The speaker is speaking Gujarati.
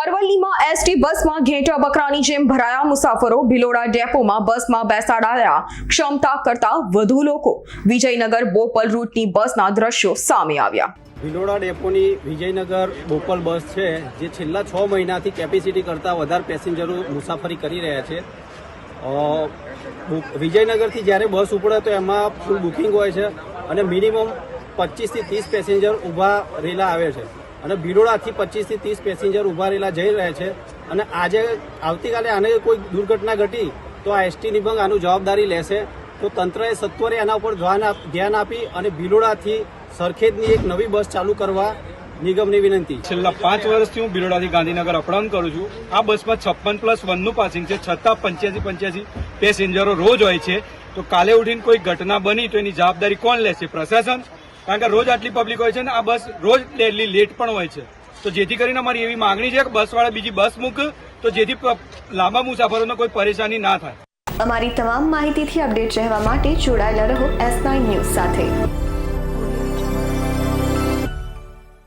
અરવલ્લીમાં એસટી બસમાં ઘેટા બકરાની જેમ ભરાયા મુસાફરો, ભિલોડા ડેપોમાં બસમાં બેસાડાયા ક્ષમતા કરતા વધુ લોકો। વિજયનગર બોપલ રૂટની બસના દ્રશ્યો સામે આવ્યા। ભિલોડા ડેપોની વિજયનગર બોપલ બસ છે, જે છેલ્લા 6 મહિનાથી કેપેસિટી કરતાં વધારે પેસેન્જરો મુસાફરી કરી રહ્યા છે। વિજયનગરથી જ્યારે બસ ઉપડે તો એમાં ફૂલ બુકિંગ હોય છે અને મિનિમમ 25 થી 30 પેસેન્જર ઊભા રહેલા આવે છે અને ભિલોડાથી 25 થી 30 પેસેન્જર ઊભા રહેલા જઈ રહ્યા છે। અને આજે આવતીકાલે આને કોઈ દુર્ઘટના ઘટી તો આ એસટી નિગમ આનું જવાબદારી લેશે। તો તંત્રએ સત્વરે આના ઉપર ધ્યાન આપી અને ભિલોડાથી સરખેજની એક નવી બસ ચાલુ કરવા નિગમની વિનંતી। છેલ્લા 5 વર્ષથી હું ભિલોડાથી ગાંધીનગર અપડાઉન કરું છું। આ બસમાં 56+1નું પાસિંગ છે, છતાં 85 પેસેન્જરો રોજ હોય છે। તો કાલે ઉઠીને કોઈ ઘટના બની તો એની જવાબદારી કોણ લેશે? પ્રશાસન? કારણ કે રોજ આટલી પબ્લિક હોય છે ને આ બસ રોજ ડેલી લેટ પણ હોય છે। તો જેથી કરીને અમારી એવી માંગણી છે કે બસવાળા બીજી બસ મૂકે તો જેથી લાંબા મુસાફરોને કોઈ પરેશાની ના થાય। અમારી તમામ માહિતીથી અપડેટ રહેવા માટે જોડાયેલા રહો S9 ન્યૂઝ સાથે।